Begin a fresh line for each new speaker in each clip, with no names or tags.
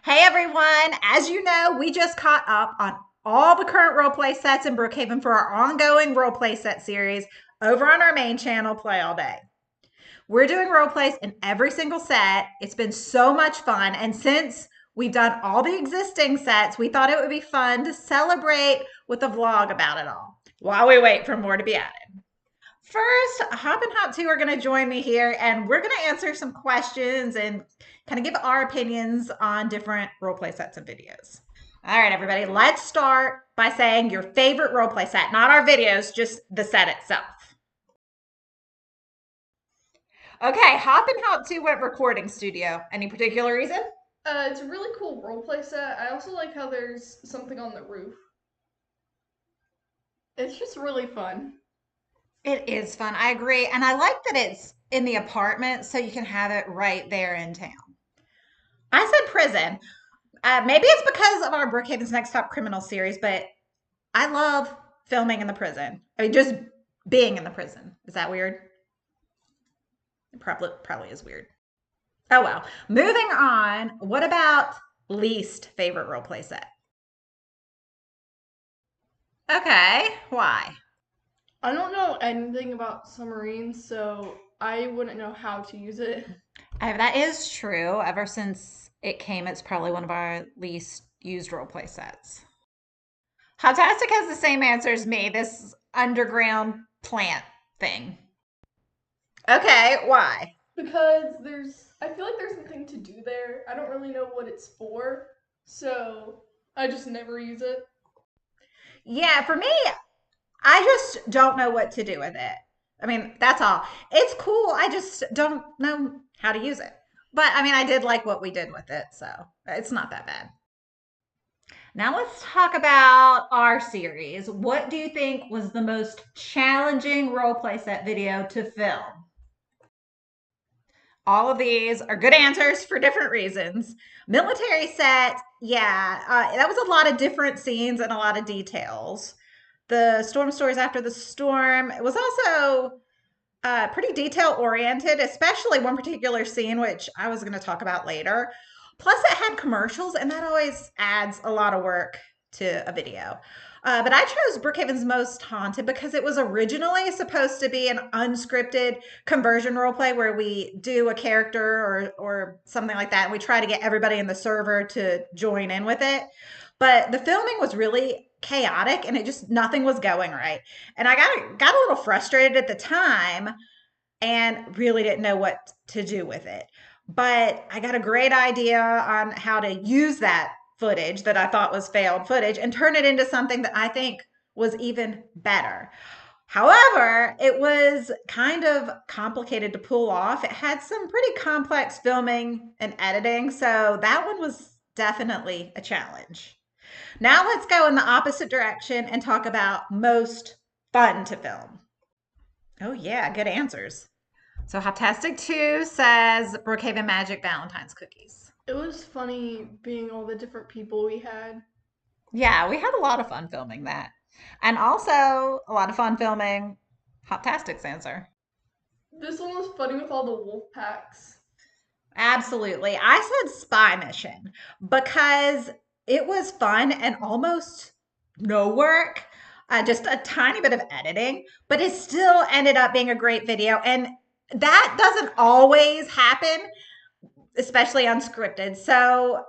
Hey everyone, as you know, we just caught up on all the current roleplay sets in Brookhaven for our ongoing roleplay set series over on our main channel, Play All Day. We're doing roleplays in every single set. It's been so much fun. And since we've done all the existing sets, we thought it would be fun to celebrate with a vlog about it all while we wait for more to be added. First, Hop and Hop 2 are going to join me here, and we're going to answer some questions and kind of give our opinions on different roleplay sets and videos. All right, everybody, let's start by saying your favorite roleplay set, not our videos, just the set itself. Okay, Hop and Hop 2 went recording studio. Any particular reason?
It's a really cool roleplay set. I also like how there's something on the roof. It's just really fun.
It is fun. I agree. And I like that it's in the apartment so you can have it right there in town. I said prison. Maybe it's because of our Brookhaven's Next Top Criminal series, but I love filming in the prison. I mean, just being in the prison. Is that weird? It probably is weird. Oh well. Moving on. What about least favorite role play set? Okay. Why?
I don't know anything about submarines, so I wouldn't know how to use it.
That is true. Ever since it came, it's probably one of our least used role play sets. Hoptastic has the same answer as me. This underground plant thing. Okay. Why?
Because I feel like there's something to do there. I don't really know what it's for, so I just never use it.
Yeah, for me, I just don't know what to do with it. I mean, that's all. It's cool. I just don't know how to use it. But I mean, I did like what we did with it, so it's not that bad. Now let's talk about our series. What do you think was the most challenging role play set video to film? All of these are good answers for different reasons. Military set, yeah, that was a lot of different scenes and a lot of details. The storm stories after the storm, it was also pretty detail oriented, especially one particular scene, which I was going to talk about later. Plus, it had commercials, and that always adds a lot of work to a video. But I chose Brookhaven's Most Haunted because it was originally supposed to be an unscripted conversion role play where we do a character or something like that, and we try to get everybody in the server to join in with it. But the filming was really chaotic, and it just nothing was going right. And I got a little frustrated at the time and really didn't know what to do with it. But I got a great idea on how to use that footage that I thought was failed footage and turn it into something that I think was even better. However, it was kind of complicated to pull off. It had some pretty complex filming and editing, so that one was definitely a challenge. Now let's go in the opposite direction and talk about most fun to film. Oh, yeah, good answers. So Hoptastic 2 says Brookhaven Magic Valentine's cookies.
It was funny being all the different people we had.
Yeah, we had a lot of fun filming that. And also a lot of fun filming Hoptastic's answer.
This one was funny with all the wolf packs.
Absolutely. I said spy mission because it was fun and almost no work, just a tiny bit of editing, but it still ended up being a great video. And that doesn't always happen, especially unscripted. So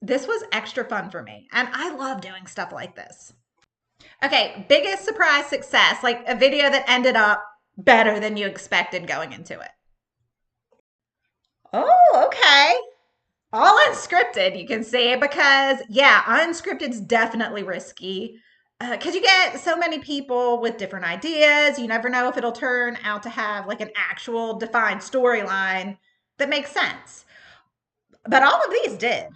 this was extra fun for me. And I love doing stuff like this. Okay, biggest surprise success, like a video that ended up better than you expected going into it. Oh, okay. All unscripted, you can see, because yeah, unscripted's definitely risky. Because you get so many people with different ideas. You never know if it'll turn out to have like an actual defined storyline that makes sense. But all of these did.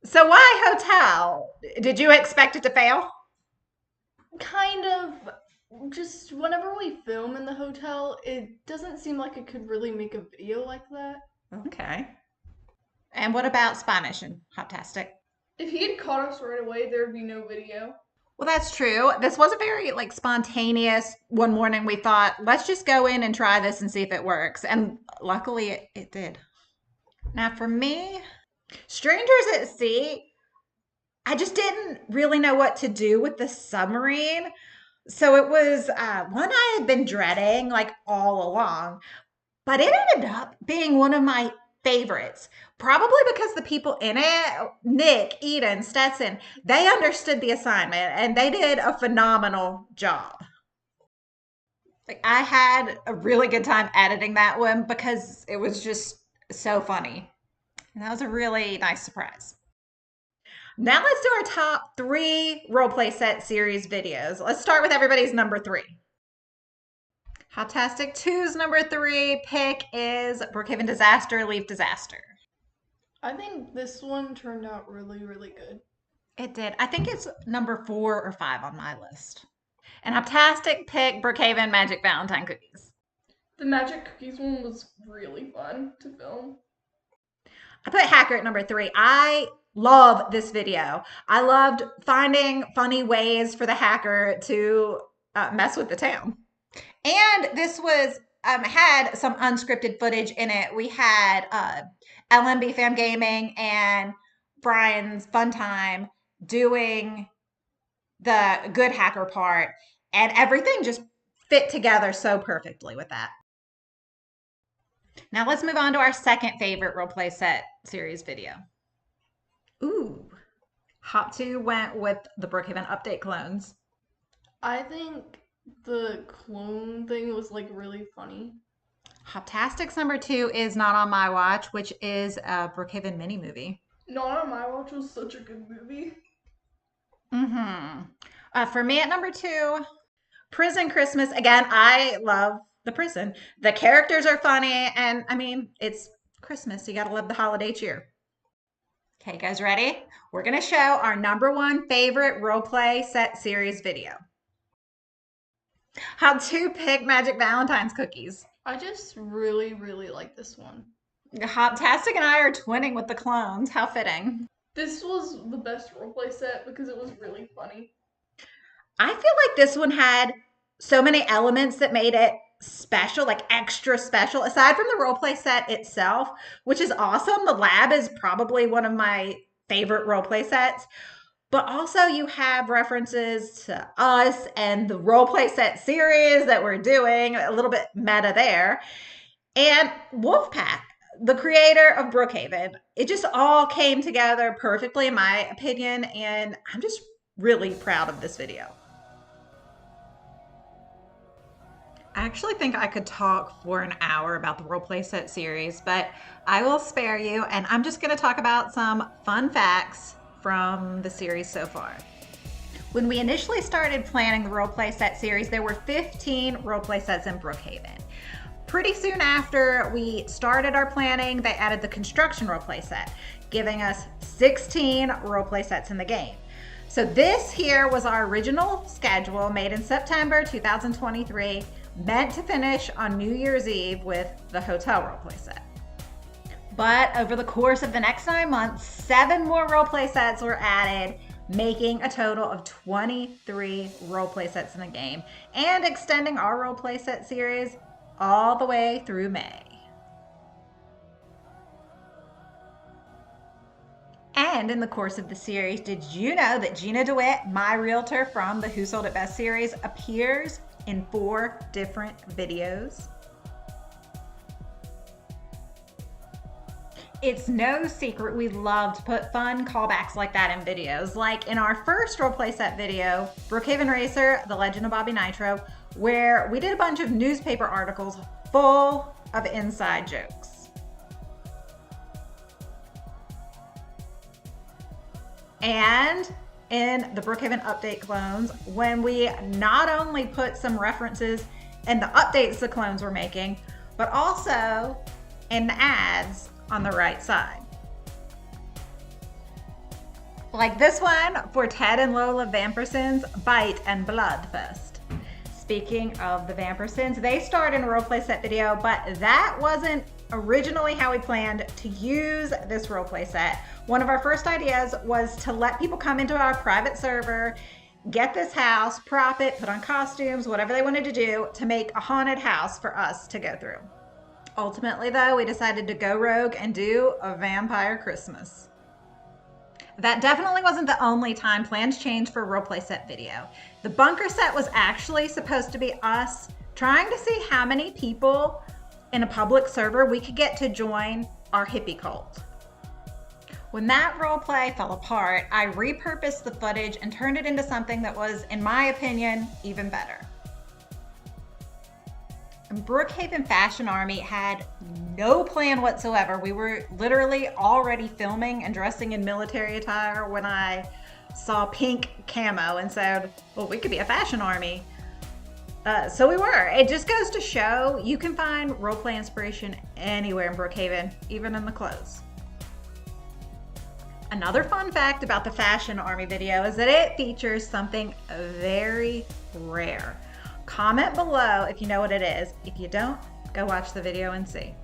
So why hotel? Did you expect it to fail?
Kind of. Just whenever we film in the hotel, it doesn't seem like it could really make a video like that.
Okay. And what about Spanish and Hoptastic?
If he had caught us right away, there would be no video.
Well, that's true. This was a very like spontaneous. One morning we thought, let's just go in and try this and see if it works. And luckily it did. Now for me, Strangers at Sea, I just didn't really know what to do with the submarine. So it was one I had been dreading like all along, but it ended up being one of my favorites. Probably because the people in it, Nick, Eden, Stetson, they understood the assignment and they did a phenomenal job. Like I had a really good time editing that one because it was just so funny. And that was a really nice surprise. Now let's do our top 3 roleplay set series videos. Let's start with everybody's number 3. Hoptastic 2's number 3 pick is Brookhaven Disaster, Leaf Disaster.
I think this one turned out really, really good.
It did. I think it's number 4 or 5 on my list. And Hoptastic pick Brookhaven Magic Valentine Cookies.
The Magic Cookies one was really fun to film.
I put Hacker at number 3. I love this video. I loved finding funny ways for the hacker to mess with the town. And this was had some unscripted footage in it. We had LMB Fam Gaming and Brian's Fun Time doing the good hacker part, and everything just fit together so perfectly with that. Now let's move on to our second favorite roleplay set series video. Ooh, Hop 2 went with the Brookhaven update clones.
I think the clone thing was like really funny.
Hoptastic's number 2 is Not on My Watch, which is a Brookhaven mini movie.
Not on My Watch was such a good movie.
For me at number 2, Prison Christmas. Again, I love the prison. The characters are funny, and I mean, it's Christmas. So you gotta love the holiday cheer. Okay, you guys ready? We're gonna show our number 1 favorite roleplay set series video. How to pick Magic Valentine's cookies.
I just really, really like this one.
Hoptastic and I are twinning with the clones. How fitting.
This was the best roleplay set because it was really funny.
I feel like this one had so many elements that made it special, like extra special, aside from the roleplay set itself, which is awesome. The lab is probably one of my favorite roleplay sets. But also you have references to us and the roleplay set series that we're doing, a little bit meta there. And Wolfpack, the creator of Brookhaven. It just all came together perfectly, in my opinion, and I'm just really proud of this video. I actually think I could talk for an hour about the roleplay set series, but I will spare you, and I'm just going to talk about some fun facts from the series so far. When we initially started planning the roleplay set series, there were 15 roleplay sets in Brookhaven. Pretty soon after we started our planning, they added the construction roleplay set, giving us 16 roleplay sets in the game. So this here was our original schedule made in September 2023, meant to finish on New Year's Eve with the hotel roleplay set. But over the course of the next 9 months, 7 more roleplay sets were added, making a total of 23 roleplay sets in the game, and extending our roleplay set series all the way through May. And in the course of the series, did you know that Gina DeWitt, my realtor from the Who Sold It Best series, appears in 4 different videos? It's no secret we love to put fun callbacks like that in videos. Like in our first roleplay set video, Brookhaven Racer, The Legend of Bobby Nitro, where we did a bunch of newspaper articles full of inside jokes. And in the Brookhaven update clones, when we not only put some references in the updates the clones were making, but also in the ads on the right side. Like this one for Ted and Lola Vamperson's Bite and Blood Fest. Speaking of the Vampersons, they starred in a roleplay set video, but that wasn't originally how we planned to use this roleplay set. One of our first ideas was to let people come into our private server, get this house, prop it, put on costumes, whatever they wanted to do to make a haunted house for us to go through. Ultimately, though, we decided to go rogue and do a vampire Christmas. That definitely wasn't the only time plans changed for roleplay set video. The bunker set was actually supposed to be us trying to see how many people in a public server we could get to join our hippie cult. When that roleplay fell apart, I repurposed the footage and turned it into something that was, in my opinion, even better. Brookhaven Fashion Army had no plan whatsoever. We were literally already filming and dressing in military attire when I saw pink camo and said, well, we could be a fashion army. So we were. It just goes to show you can find roleplay inspiration anywhere in Brookhaven, even in the clothes. Another fun fact about the Fashion Army video is that it features something very rare. Comment below if you know what it is. If you don't, go watch the video and see.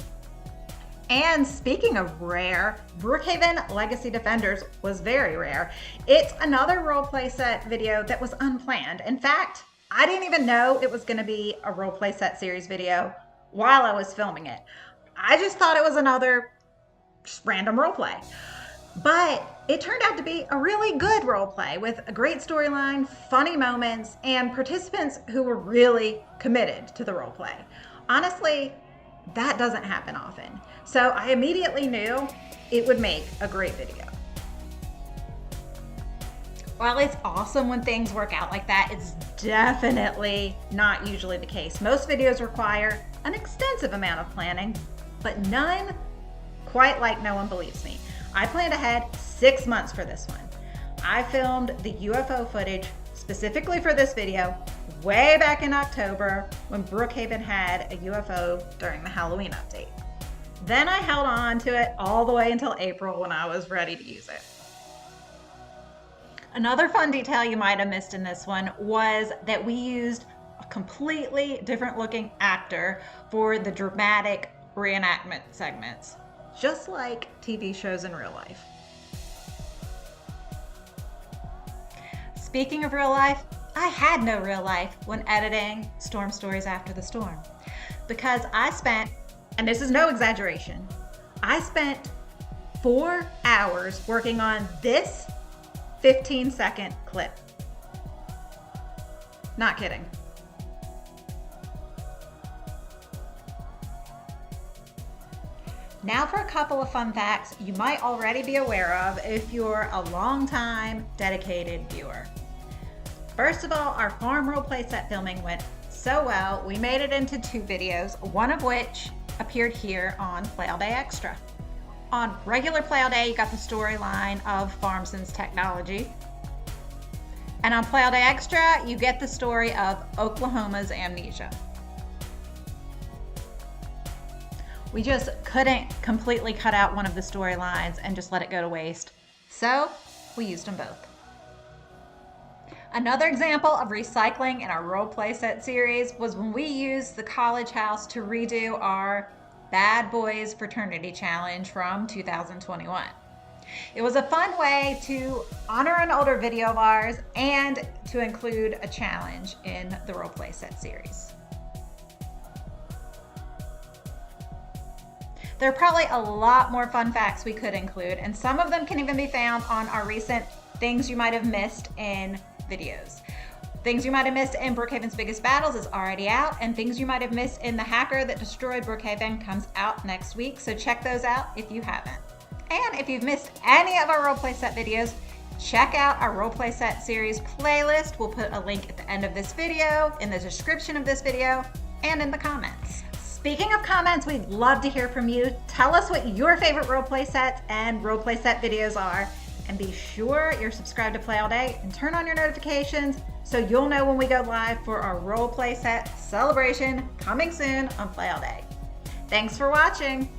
And speaking of rare, Brookhaven Legacy Defenders was very rare. It's another roleplay set video that was unplanned. In fact, I didn't even know it was going to be a roleplay set series video while I was filming it. I just thought it was another just random roleplay. But it turned out to be a really good role play with a great storyline, funny moments, and participants who were really committed to the role play. Honestly, that doesn't happen often. So I immediately knew it would make a great video. While it's awesome when things work out like that, it's definitely not usually the case. Most videos require an extensive amount of planning, but none quite like No One Believes Me. I planned ahead 6 months for this one. I filmed the UFO footage specifically for this video way back in October when Brookhaven had a UFO during the Halloween update. Then I held on to it all the way until April when I was ready to use it. Another fun detail you might have missed in this one was that we used a completely different looking actor for the dramatic reenactment segments, just like TV shows in real life. Speaking of real life, I had no real life when editing Storm Stories After the Storm because I spent, and this is no exaggeration, I spent 4 hours working on this 15-second clip. Not kidding. Now for a couple of fun facts you might already be aware of if you're a long-time dedicated viewer. First of all, our farm roleplay set filming went so well, we made it into 2 videos, one of which appeared here on Play All Day Extra. On regular Play All Day, you got the storyline of Farmson's technology. And on Play All Day Extra, you get the story of Oklahoma's amnesia. We just couldn't completely cut out one of the storylines and just let it go to waste. So we used them both. Another example of recycling in our role play set series was when we used the college house to redo our Bad Boys Fraternity Challenge from 2021. It was a fun way to honor an older video of ours and to include a challenge in the role play set series. There are probably a lot more fun facts we could include, and some of them can even be found on our recent Things You Might Have Missed in videos. Things You Might Have Missed in Brookhaven's Biggest Battles is already out, and Things You Might Have Missed in The Hacker That Destroyed Brookhaven comes out next week, so check those out if you haven't. And if you've missed any of our roleplay set videos, check out our roleplay set series playlist. We'll put a link at the end of this video, in the description of this video, and in the comments. Speaking of comments, we'd love to hear from you. Tell us what your favorite roleplay sets and roleplay set videos are. And be sure you're subscribed to Play All Day and turn on your notifications so you'll know when we go live for our roleplay set celebration coming soon on Play All Day. Thanks for watching.